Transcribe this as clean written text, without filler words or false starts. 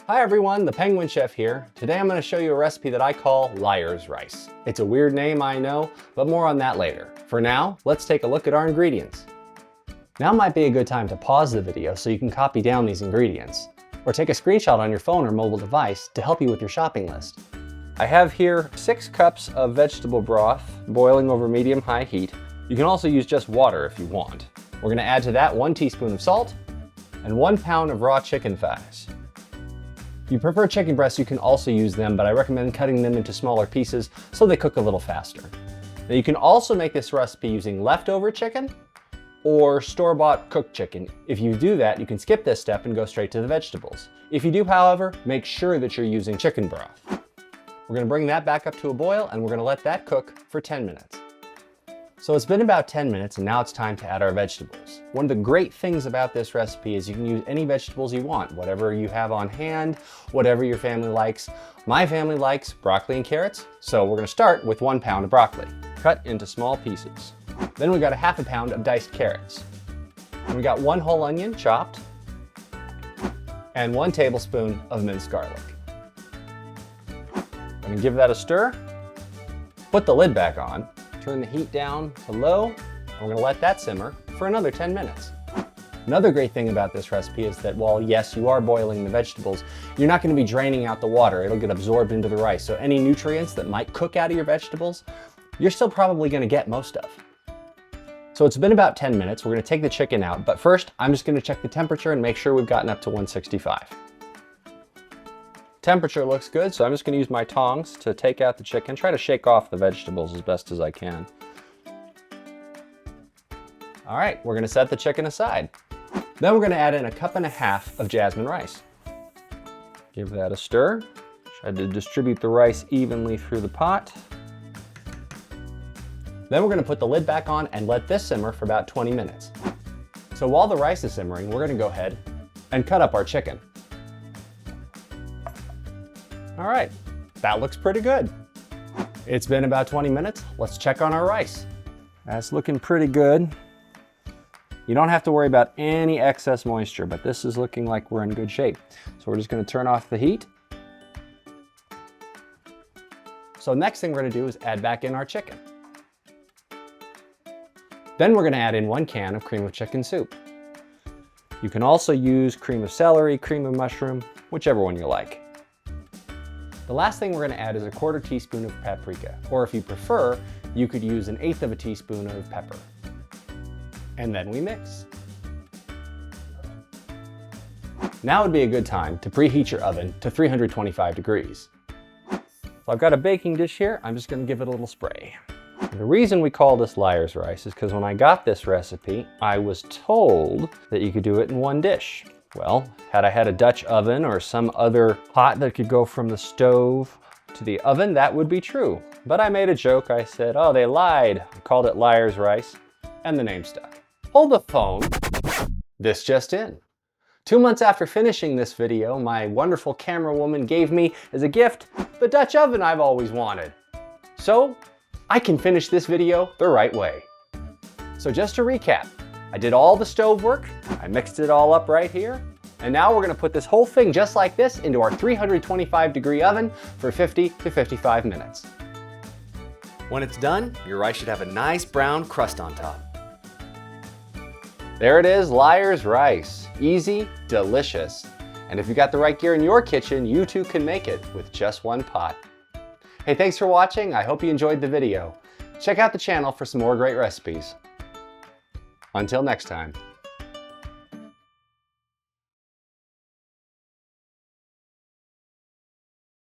Hi everyone, the Penguin Chef here. Today I'm going to show you a recipe that I call Liar's Rice. It's a weird name, I know, but more on that later. For now, let's take a look at our ingredients. Now might be a good time to pause the video so you can copy down these ingredients, or take a screenshot on your phone or mobile device to help you with your shopping list. I have here 6 cups of vegetable broth boiling over medium-high heat. You can also use just water if you want. We're going to add to that 1 teaspoon of salt and 1 pound of raw chicken thighs. If you prefer chicken breasts, you can also use them, but I recommend cutting them into smaller pieces so they cook a little faster. Now you can also make this recipe using leftover chicken or store-bought cooked chicken. If you do that, you can skip this step and go straight to the vegetables. If you do, however, make sure that you're using chicken broth. We're going to bring that back up to a boil and we're going to let that cook for 10 minutes. So it's been about 10 minutes and now it's time to add our vegetables. One of the great things about this recipe is you can use any vegetables you want, whatever you have on hand, whatever your family likes. My family likes broccoli and carrots, so we're going to start with 1 pound of broccoli, cut into small pieces. Then we got a half a pound of diced carrots. And we got 1 whole onion chopped, and 1 tablespoon of minced garlic. I'm going to give that a stir, put the lid back on, turn the heat down to low, and we're going to let that simmer for another 10 minutes. Another great thing about this recipe is that while yes, you are boiling the vegetables, you're not going to be draining out the water. It'll get absorbed into the rice. So any nutrients that might cook out of your vegetables, you're still probably going to get most of. So it's been about 10 minutes. We're going to take the chicken out, but first I'm just going to check the temperature and make sure we've gotten up to 165. Temperature looks good, so I'm just going to use my tongs to take out the chicken, try to shake off the vegetables as best as I can. All right, we're going to set the chicken aside. Then we're going to add in 1.5 cups of jasmine rice. Give that a stir. Try to distribute the rice evenly through the pot. Then we're going to put the lid back on and let this simmer for about 20 minutes. So while the rice is simmering, we're going to go ahead and cut up our chicken. All right, that looks pretty good. It's been about 20 minutes. Let's check on our rice. That's looking pretty good. You don't have to worry about any excess moisture, but this is looking like we're in good shape. So we're just going to turn off the heat. So next thing we're going to do is add back in our chicken. Then we're going to add in 1 can of cream of chicken soup. You can also use cream of celery, cream of mushroom, whichever one you like. The last thing we're going to add is a 1/4 teaspoon of paprika, or if you prefer, you could use 1/8 teaspoon of pepper. And then we mix. Now would be a good time to preheat your oven to 325 degrees. So I've got a baking dish here. I'm just going to give it a little spray. The reason we call this Liar's Rice is because when I got this recipe, I was told that you could do it in 1 dish. Well, had I had a Dutch oven or some other pot that could go from the stove to the oven, that would be true. But I made a joke. I said, oh, they lied. I called it Liar's Rice, and the name stuck. Hold the phone. This just in. 2 months after finishing this video, my wonderful camera woman gave me as a gift the Dutch oven I've always wanted. So I can finish this video the right way. So just to recap, I did all the stove work, I mixed it all up right here, and now we're going to put this whole thing just like this into our 325-degree oven for 50 to 55 minutes. When it's done, your rice should have a nice brown crust on top. There it is, Liar's Rice. Easy, delicious. And if you got the right gear in your kitchen, you too can make it with just 1 pot. Hey, thanks for watching. I hope you enjoyed the video. Check out the channel for some more great recipes. Until next time.